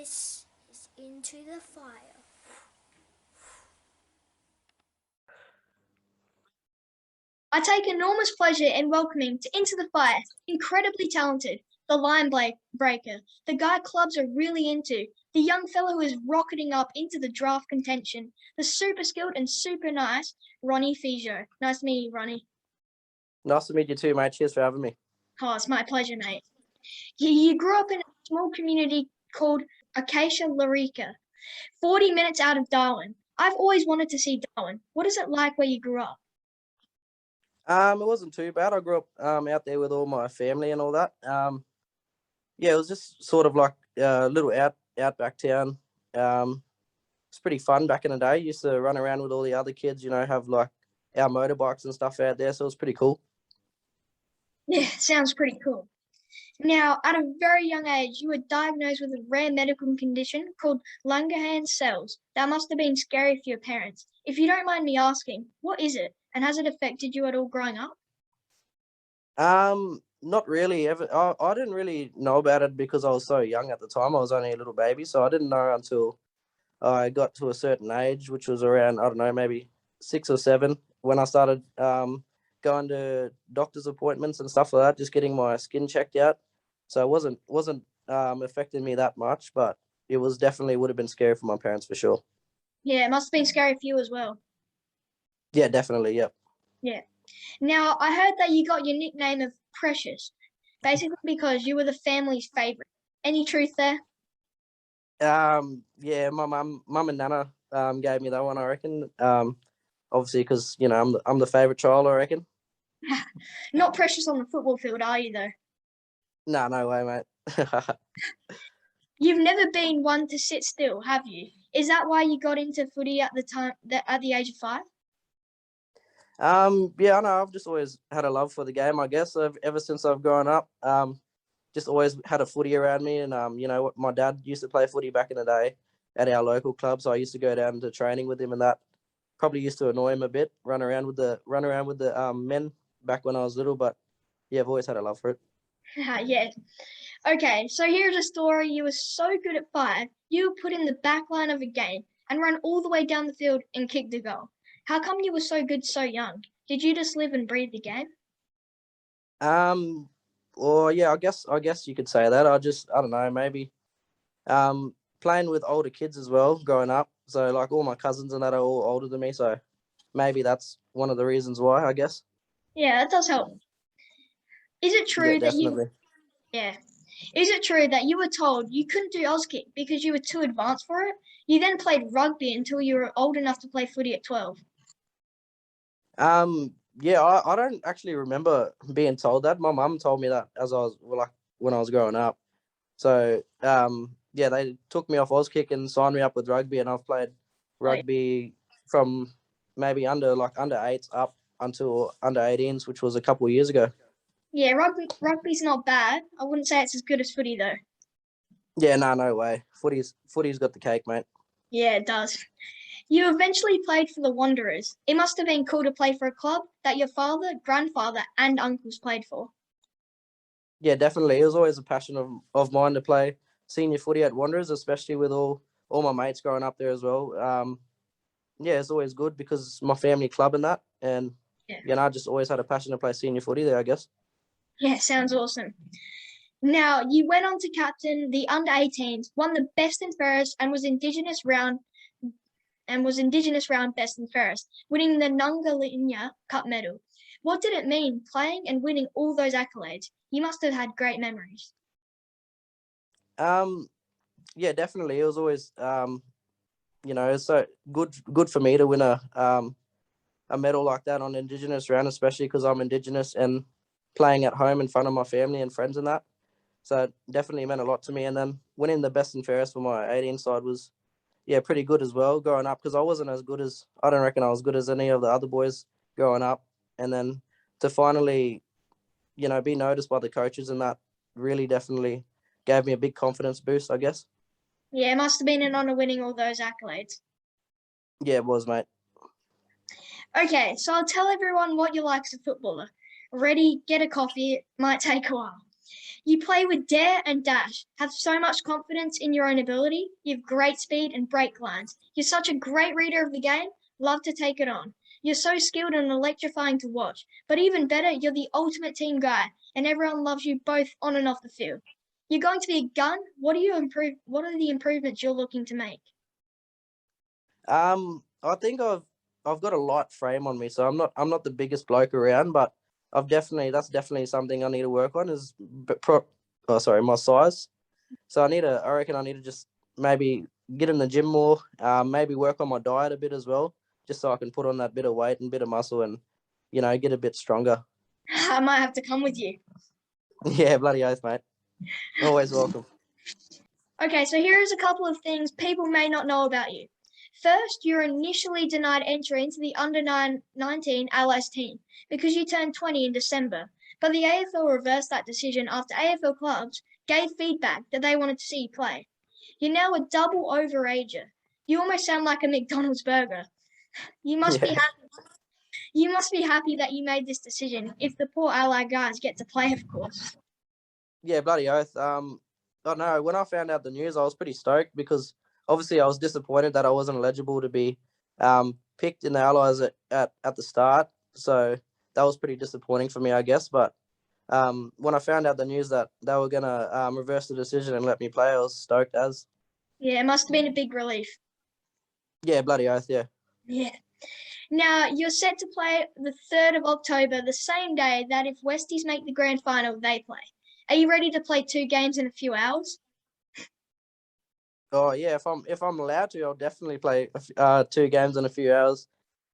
This is Into the Fire. I take enormous pleasure in welcoming to Into the Fire, incredibly talented, the line breaker, the guy clubs are really into, the young fellow who is rocketing up into the draft contention, the super skilled and super nice Ronnie Fejo. Nice to meet you, Ronnie. Nice to meet you too, mate. Cheers for having me. Oh, it's my pleasure, mate. You grew up in a small community called Acacia Larica, 40 minutes out of Darwin. I've always wanted to see Darwin. What is it like where you grew up? It wasn't too bad. I grew up out there with all my family and all that. Yeah, it was just sort of like a little outback town. It's pretty fun back in the day. Used to run around with all the other kids, have like our motorbikes and stuff out there. So it was pretty cool. Yeah, sounds pretty cool. Now, at a very young age, you were diagnosed with a rare medical condition called Langerhans cells. That must have been scary for your parents. If you don't mind me asking, what is it, and has it affected you at all growing up? Not really. I didn't really know about it because I was so young at the time. I was only a little baby, so I didn't know until I got to a certain age, which was around, I don't know, maybe 6 or 7, when I started going to doctor's appointments and stuff like that, just getting my skin checked out. So it wasn't affecting me that much, but it was definitely would have been scary for my parents for sure. Yeah, it must have been scary for you as well. Yeah, definitely. Yep. Yeah. Now, I heard that you got your nickname of Precious, basically because you were the family's favorite. Any truth there? Yeah, my mum and nana gave me that one, I reckon. Obviously because I'm the favorite child, I reckon. Not precious on the football field, are you though? No way, mate. You've never been one to sit still, have you? Is that why you got into footy at the age of 5? Yeah, I know. I've just always had a love for the game, I guess. Ever since I've grown up, just always had a footy around me. And my dad used to play footy back in the day at our local club, so I used to go down to training with him, and that probably used to annoy him a bit. Run around with the men back when I was little, but yeah, I've always had a love for it. Yeah. Okay, so here's a story. You were so good at 5, you were put in the back line of a game and run all the way down the field and kick the goal. How come you were so good so young? Did you just live and breathe the game? Or yeah, I guess you could say that. I don't know, maybe playing with older kids as well growing up. So like all my cousins and that are all older than me, so maybe that's one of the reasons why, I guess. Yeah, that does help. Is it true Yeah, definitely. Is it true that you were told you couldn't do Auskick because you were too advanced for it? You then played rugby until you were old enough to play footy at 12. Yeah, I don't actually remember being told that. My mum told me that as I was when I was growing up. So yeah, they took me off Auskick and signed me up with rugby, and I've played rugby from maybe under 8s up until under 18s, which was a couple of years ago. Yeah, rugby's not bad. I wouldn't say it's as good as footy though. Yeah, no way. Footy's got the cake, mate. Yeah, it does. You eventually played for the Wanderers. It must have been cool to play for a club that your father, grandfather, and uncles played for. Yeah, definitely. It was always a passion of mine to play senior footy at Wanderers, especially with all my mates growing up there as well. Yeah, it's always good because it's my family club and that. And, I just always had a passion to play senior footy there, I guess. Yeah, sounds awesome. Now, you went on to captain the under-18s, won the best and fairest, and was Indigenous round best and fairest, winning the Nungalinya Cup medal. What did it mean playing and winning all those accolades? You must have had great memories. Yeah, definitely. It was always it's so good for me to win a medal like that on Indigenous round, especially because I'm Indigenous and playing at home in front of my family and friends and that. So it definitely meant a lot to me. And then winning the best and fairest for my 18 side was, pretty good as well growing up, because I don't reckon I was good as any of the other boys growing up. And then to finally, be noticed by the coaches and that really definitely gave me a big confidence boost, I guess. Yeah, it must have been an honour winning all those accolades. Yeah, it was, mate. Okay, so I'll tell everyone what you like as a footballer. Ready, get a coffee, it might take a while. You play with dare and dash, have so much confidence in your own ability, you have great speed and break lines. You're such a great reader of the game, love to take it on. You're so skilled and electrifying to watch, but even better, you're the ultimate team guy, and everyone loves you both on and off the field. You're going to be a gun. What are the improvements you're looking to make? I think I've got a light frame on me, so I'm not the biggest bloke around, but that's definitely something I need to work on is my size. So I reckon I need to just maybe get in the gym more, maybe work on my diet a bit as well, just so I can put on that bit of weight and bit of muscle and, get a bit stronger. I might have to come with you. Yeah, bloody oath, mate. Always welcome. Okay, so here is a couple of things people may not know about you. First, you're initially denied entry into the under-19 Allies team because you turned 20 in December, but the AFL reversed that decision after AFL clubs gave feedback that they wanted to see you play. You're now a double overager. You almost sound like a McDonald's burger. You must be happy. You must be happy that you made this decision. If the poor Ally guys get to play, of course. Yeah, bloody oath. I know when I found out the news, I was pretty stoked because obviously I was disappointed that I wasn't eligible to be picked in the Allies at the start. So that was pretty disappointing for me, I guess. But when I found out the news that they were gonna reverse the decision and let me play, I was stoked as. Yeah, it must have been a big relief. Yeah, bloody oath. Yeah. Yeah. Now, you're set to play the 3rd of October, the same day that if Westies make the grand final, they play. Are you ready to play 2 games in a few hours? Oh yeah, if I'm allowed to, I'll definitely play 2 games in a few hours.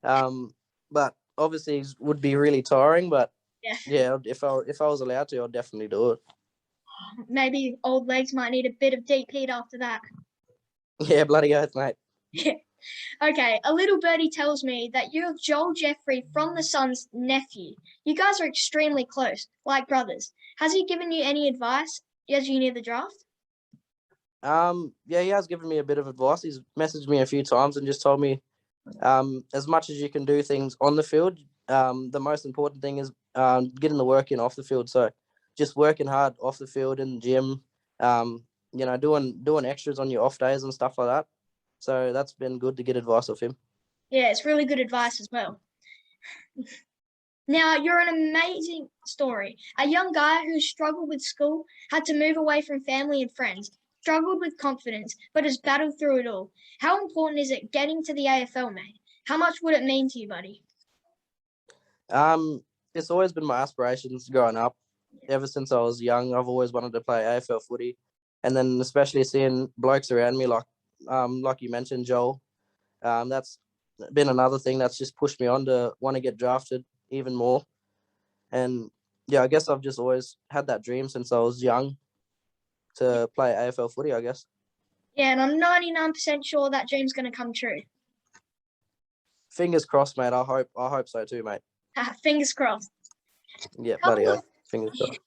But obviously it would be really tiring. But yeah, if I was allowed to, I'd definitely do it. Maybe old legs might need a bit of deep heat after that. Yeah, bloody oath, mate. Yeah. Okay, a little birdie tells me that you're Joel Jeffrey from the Sun's nephew. You guys are extremely close, like brothers. Has he given you any advice as you near the draft? Yeah, he has given me a bit of advice. He's messaged me a few times and just told me, as much as you can do things on the field, the most important thing is getting the work in off the field. So just working hard off the field in the gym, doing extras on your off days and stuff like that. So that's been good to get advice off him. Yeah, it's really good advice as well. Now, you're an amazing story. A young guy who struggled with school, had to move away from family and friends, struggled with confidence, but has battled through it all. How important is it getting to the AFL, mate? How much would it mean to you, buddy? It's always been my aspirations growing up. Ever since I was young, I've always wanted to play AFL footy, and then especially seeing blokes around me like you mentioned, Joel. That's been another thing that's just pushed me on to want to get drafted even more. And yeah, I guess I've just always had that dream since I was young to play AFL footy, I guess. Yeah, and I'm 99% sure that dream's going to come true. Fingers crossed, mate. I hope so too, mate. Fingers crossed. Yeah, bloody hell. Fingers crossed.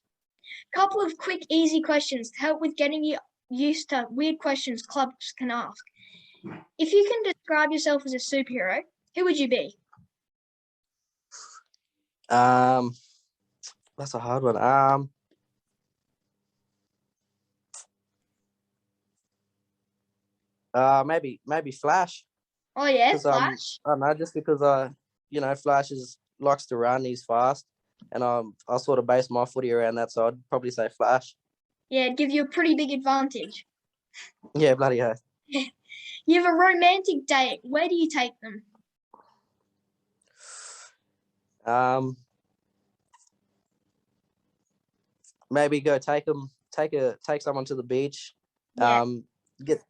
Couple of quick, easy questions to help with getting you used to weird questions clubs can ask. If you can describe yourself as a superhero, who would you be? That's a hard one. Maybe Flash. Oh yeah, Flash. I don't know, just because Flash likes to run. He's fast, and I sort of base my footy around that. So I'd probably say Flash. Yeah, it'd give you a pretty big advantage. Yeah, bloody hell. You have a romantic date. Where do you take them? Maybe go take someone to the beach. Yeah.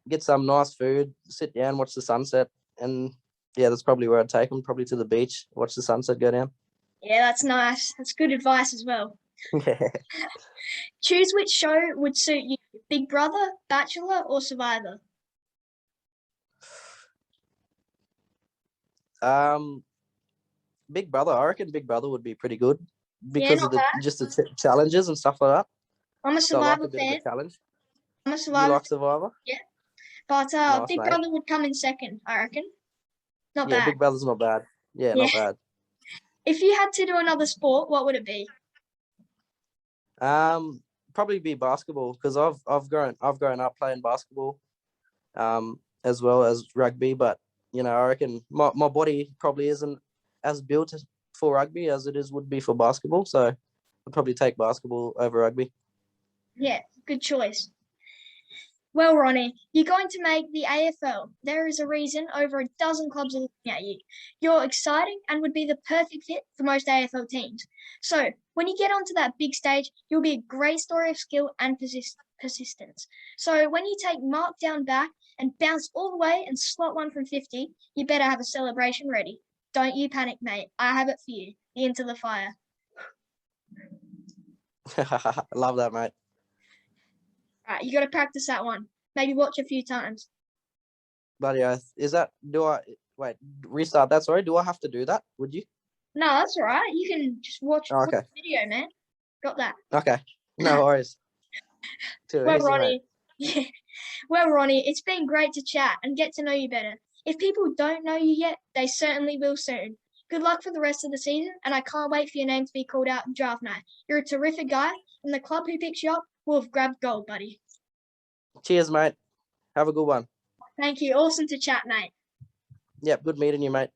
Get some nice food, sit down, watch the sunset, and yeah, that's probably where I'd take them. Probably to the beach, watch the sunset go down. Yeah, that's nice. That's good advice as well. Choose which show would suit you: Big Brother, Bachelor, or Survivor? Big Brother. I reckon Big Brother would be pretty good because of the challenges and stuff like that. I'm a Survivor fan. Of a challenge. I'm a Survivor. You like Survivor? Yeah, but nice, Big mate. Brother would come in second, I reckon. Not bad. Big Brother's not bad. Yeah, not bad. If you had to do another sport, what would it be? probably be basketball because I've grown up playing basketball, as well as rugby. But I reckon my body probably isn't as built for rugby as it would be for basketball. So I'd probably take basketball over rugby. Yeah, good choice. Well, Ronnie, you're going to make the AFL. There is a reason over a dozen clubs are looking at you. You're exciting and would be the perfect fit for most AFL teams. So, when you get onto that big stage, you'll be a great story of skill and persistence. So, when you take Mark down back and bounce all the way and slot one from 50, you better have a celebration ready. Don't you panic, mate. I have it for you. Into the fire. I love that, mate. Right, you got to practice that one. Maybe watch a few times. Bloody oath. Is that, restart that, sorry. Do I have to do that? Would you? No, that's all right. You can just watch Okay. the video, man. Got that. Okay. No worries. Too Well, easy, Ronnie, mate. well, Ronnie, it's been great to chat and get to know you better. If people don't know you yet, they certainly will soon. Good luck for the rest of the season, and I can't wait for your name to be called out in draft night. You're a terrific guy, and the club who picks you up will have grabbed gold, buddy. Cheers, mate. Have a good one. Thank you. Awesome to chat, mate. Yep, good meeting you, mate.